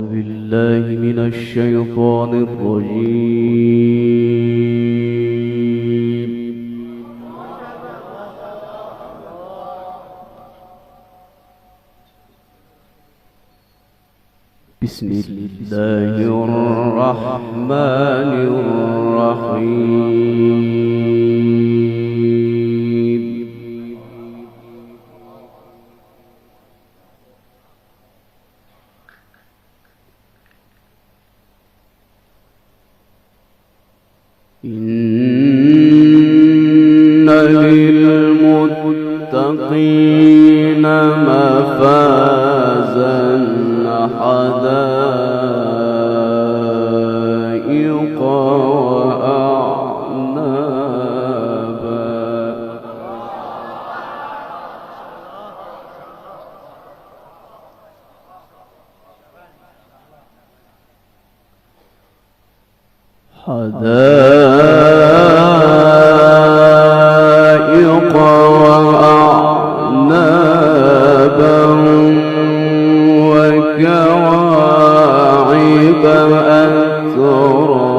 بالله من الشيطان الرجيم. بسم الله الرحمن الرحيم. إن للمتقين مفازا حدائق وأعنابا وكواعب أترابا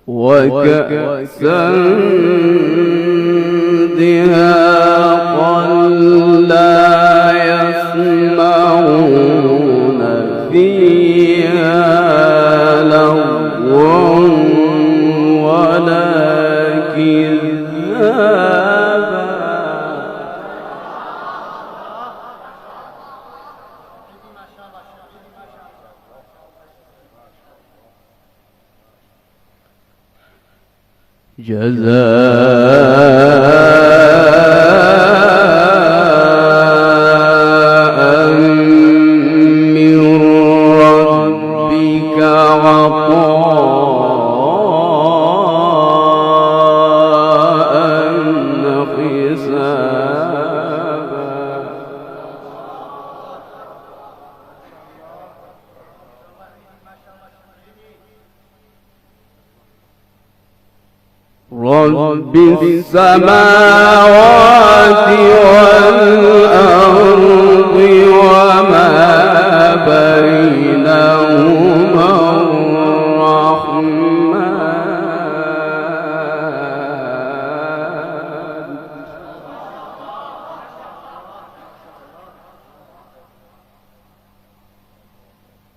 وكأسا دهاقا لا يسمعون فيها لغوا ولا كذابا جزاء من ربك عطاء حسابا رب السماوات والأرض وما بينهما الرحمن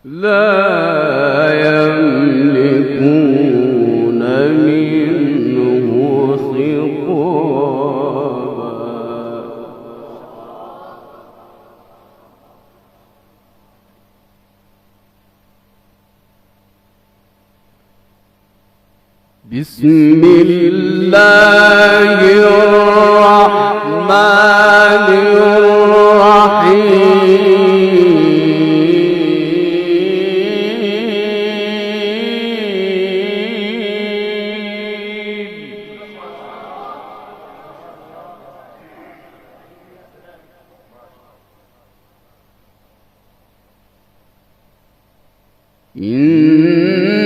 لا يملكون منه خطابا بسم الله الرحمن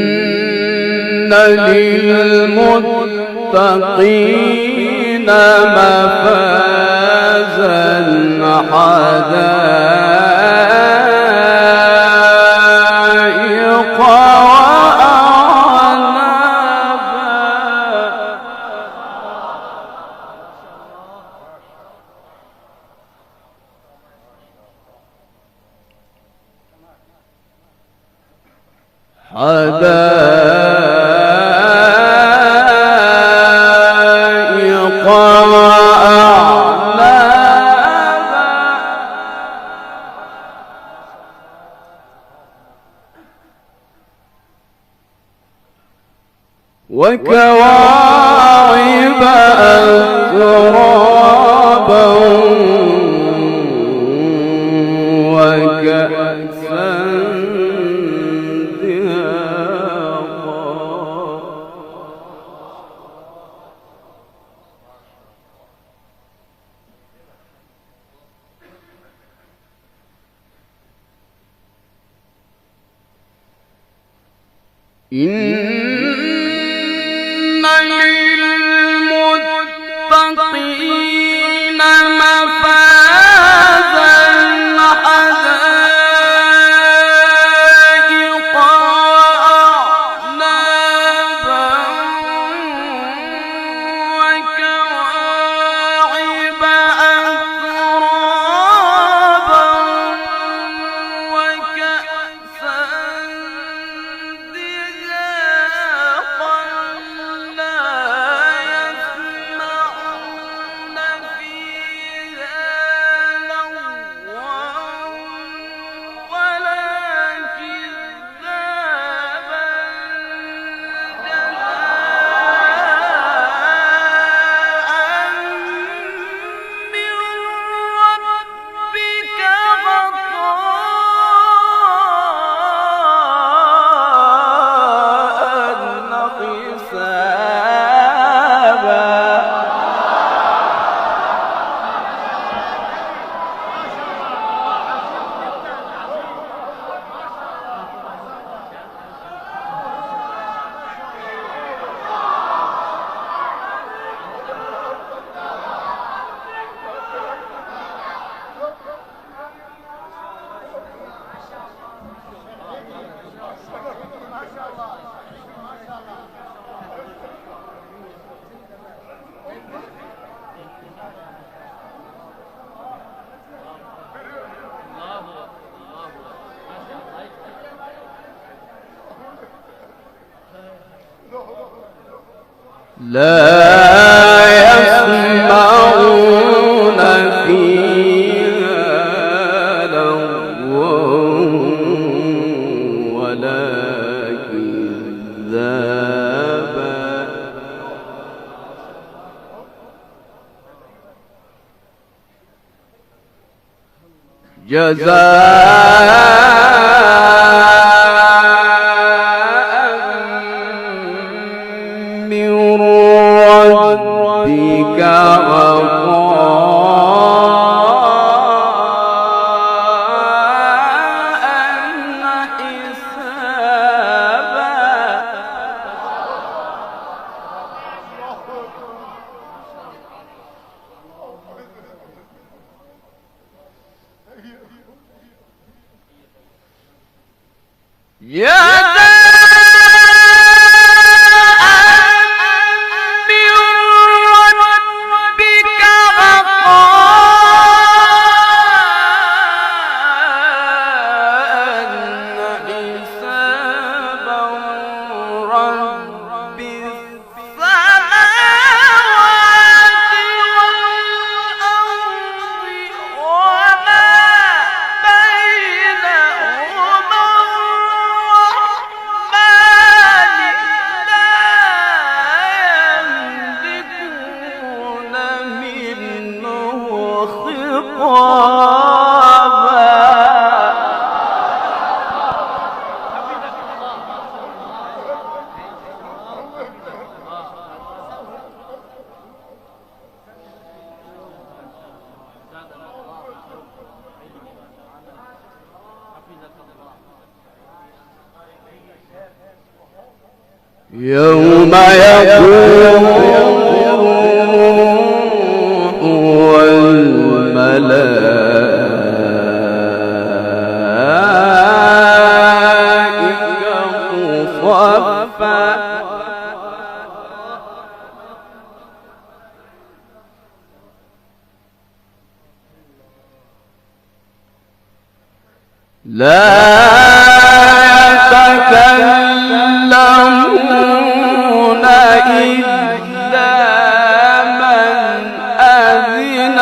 إن للمتقين مفازا حدائق حدائق وأعنابا وكواعب أترابا وكأسا إن يسمعون فيها لغوا ولا كذابا يوم يقوم الروح والملائكة صفا لا يتكلمون إلا من أذن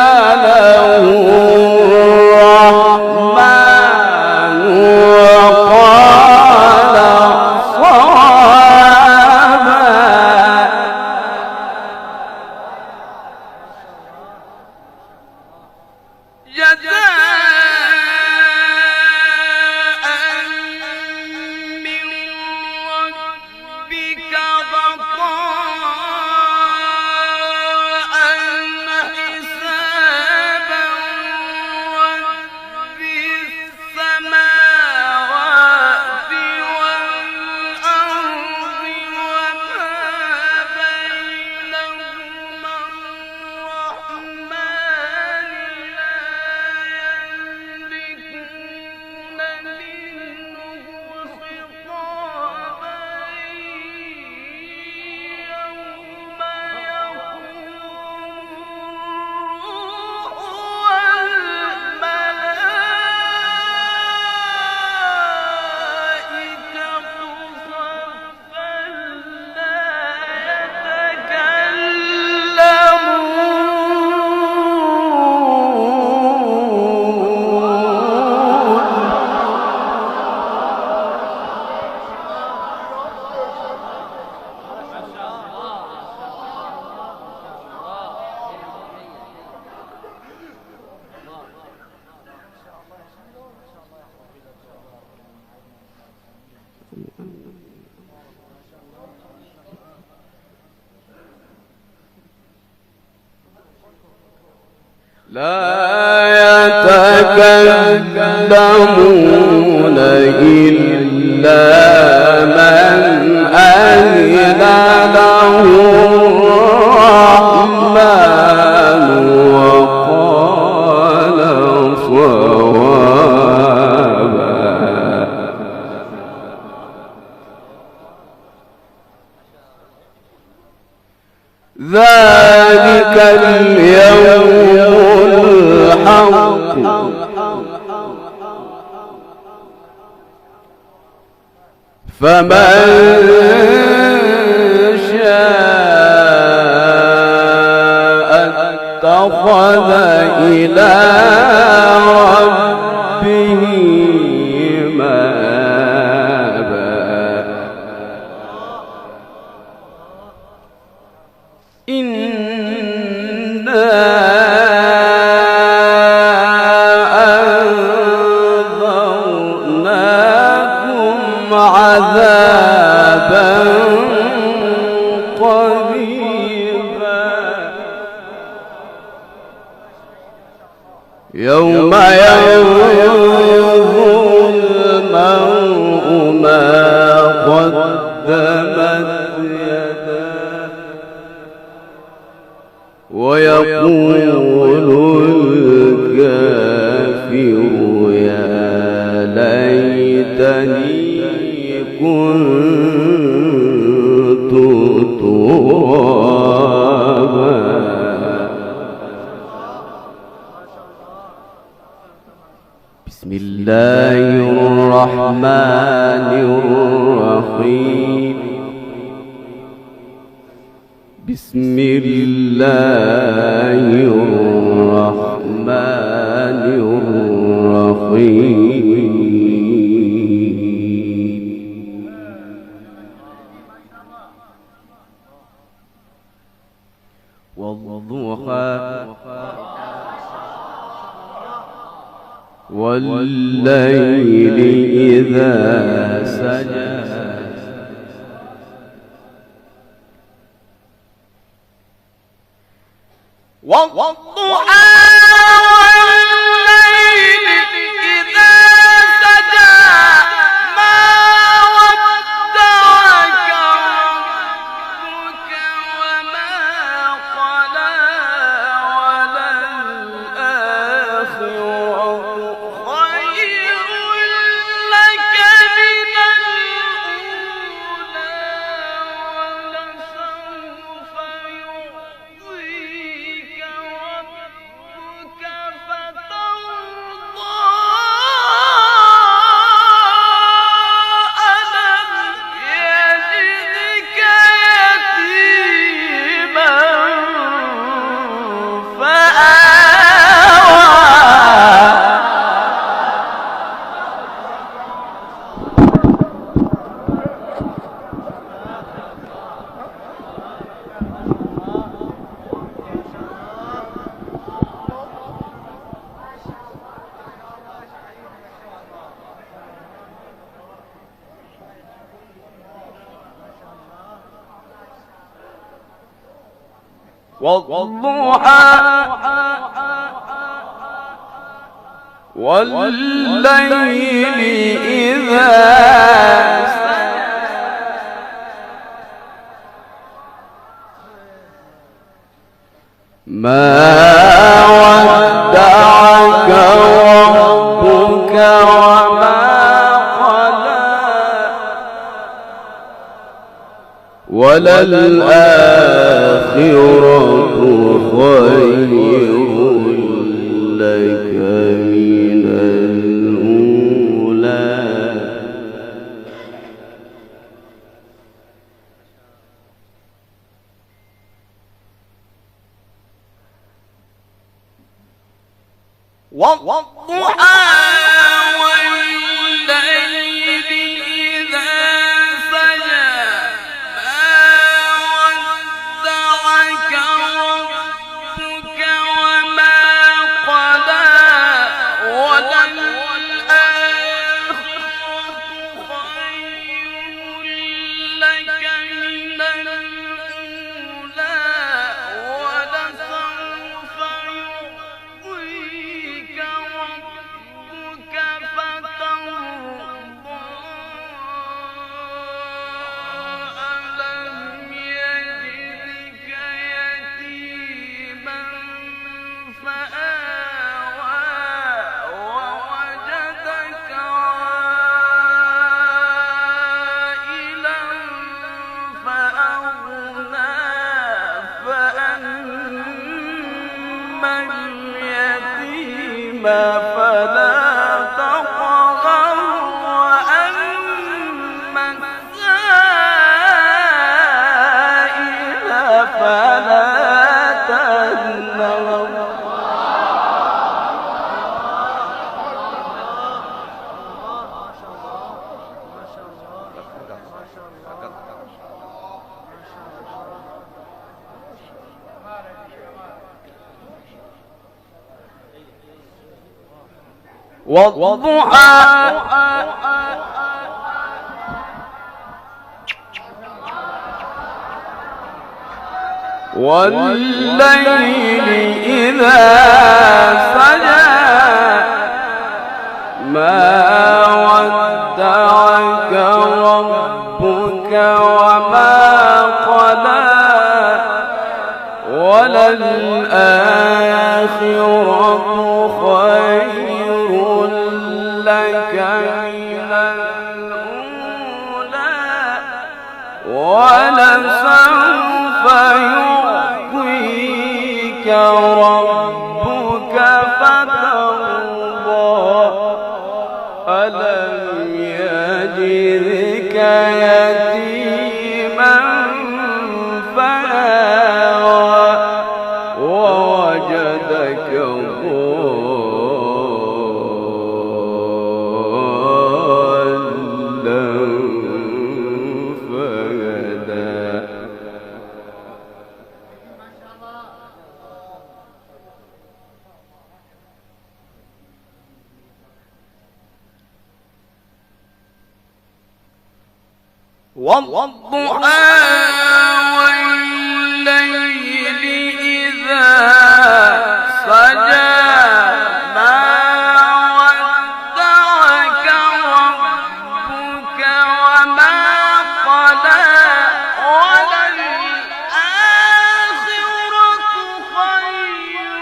له الرحمن وقال صوابا من ربك عطاء يتكلمون إلا من أذن له الرحمن وقال صوابا. ذلك اليوم الحق فمن شاء اتخذ إلى ربه مآبا. إنا أنذرناكم عذابا قريبا يوم ينظر المرء ما قدمت يداه ويقول الكافر يا ليتني كنت ترابا. بسم الله الرحمن الرحيم. بسم الله الرحمن الرحيم. والضحى والليل إذا سجى والضحى والليل إذا سجى ما ودعك ربك وما قلى وللآخرة خير لك من الأولى ولسوف يعطيك ربك فترضى. ألم يجدك يتيما فآوى والضحى والليل إذا ما ودعك ربك وما قلى وللآخرة خير لك من الأولى. والضحى والليل إذا سجى ما ودعك ربك وما قلى وللآخرة خير لك من الأولى ولسوف يعطيك والضحى والليل إذا سجى ما ودعك ربك وما قلى وللآخرة خير لك من الأولى ولسوف يعطيك ربك فترضى ألم يجدك يتيما فآوى ووجدك ضالا فهدى والضحى والليل إذا سجى ما ودعك ربك وما قلى وللآخرة خير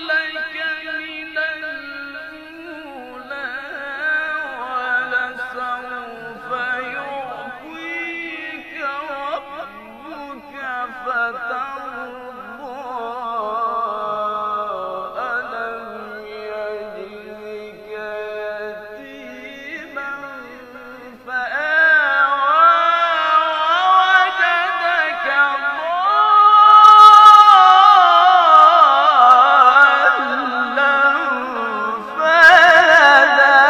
لك من الأولى ولسوف يعطيك ربك فترضى ألم يجدك يتيما فآوى ووجدك ضالا فهدى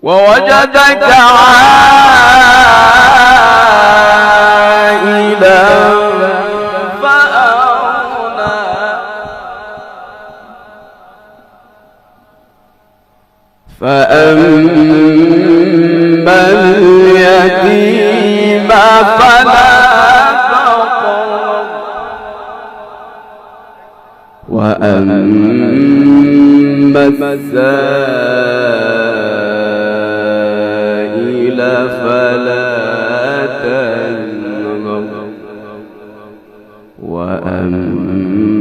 ووجدك عائلا فأغنى فأما اليتيم فلا تقهر وأما السائل فلا تنهر وأما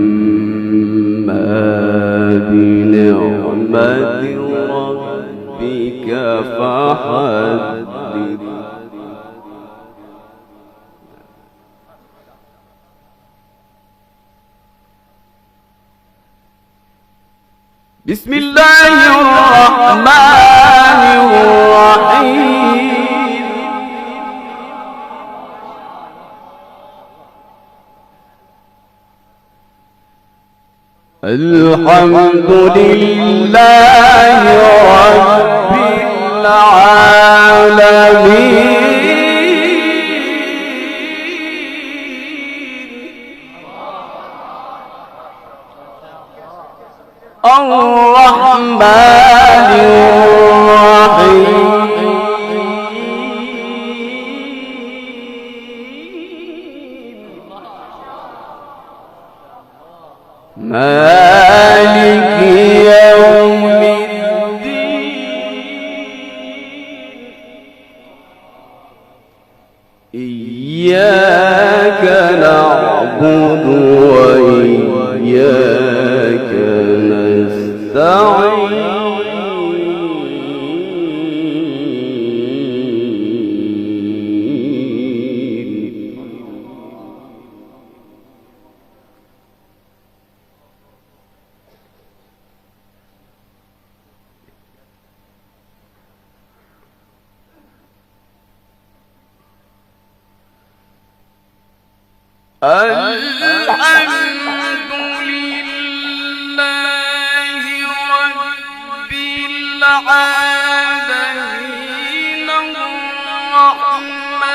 بنعمة ربك فحدث بسم الله الرحمن الرحيم الحمد لله رب العالمين الرحمن الرحيم مالك يوم الدين إياك نعبد وإياك نستعين الحمد لله رب العالمين الرحمن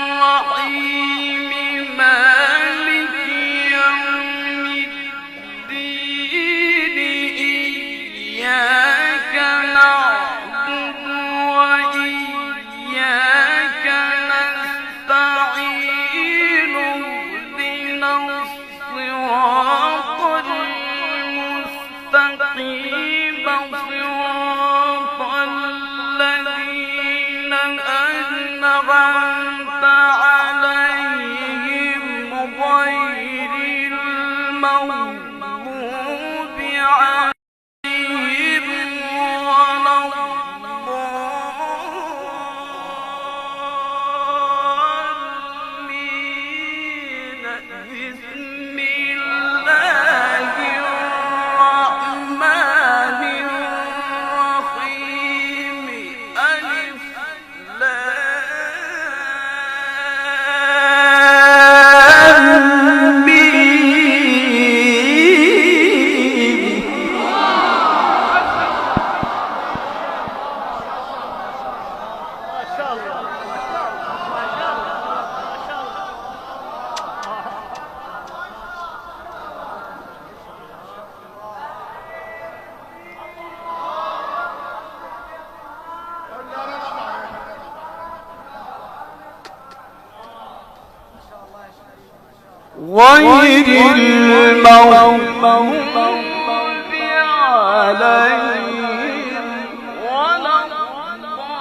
الرحيم مالك يوم الدين إياك نعبد وإياك نستعين اهدنا الصراط المستقيم صراط الذين أنعمت عليهم غير المغضوب عليهم ولا الضالين. بسم الله الرحمن الرحيم ألف لام ميم. غير المغضوب عليهم ولا الضالين.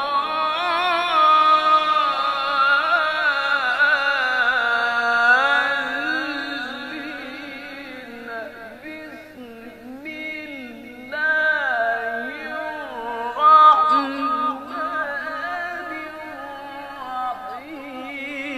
بسم الله الرحمن الرحيم ألف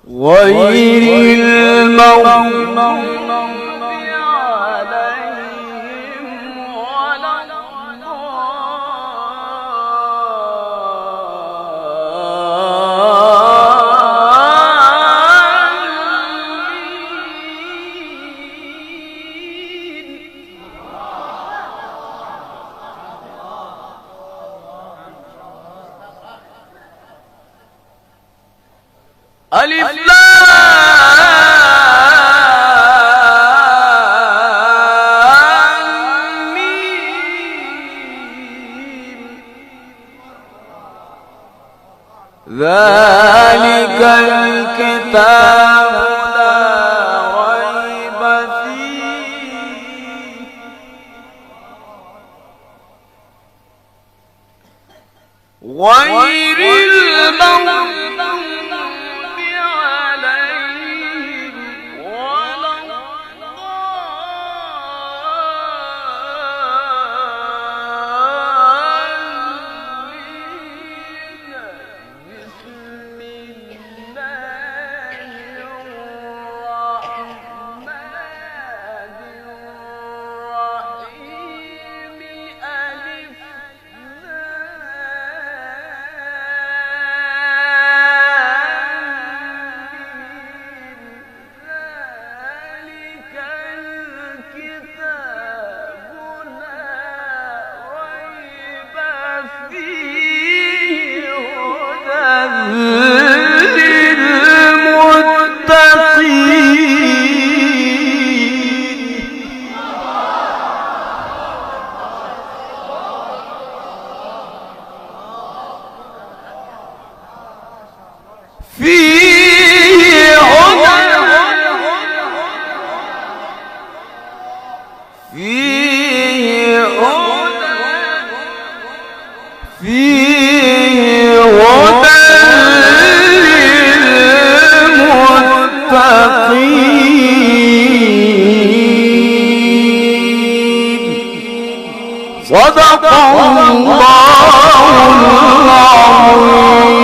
غير المغضوب عليهم ولا الضالين. ألف لام ميم. ذلك الكتاب لا ريب فيه غير المغضوب عليهم ولا الضالين. بسم الله الرحمن الرحيم ألف لام فيه هدى للمتقين. صدق الله العظيم.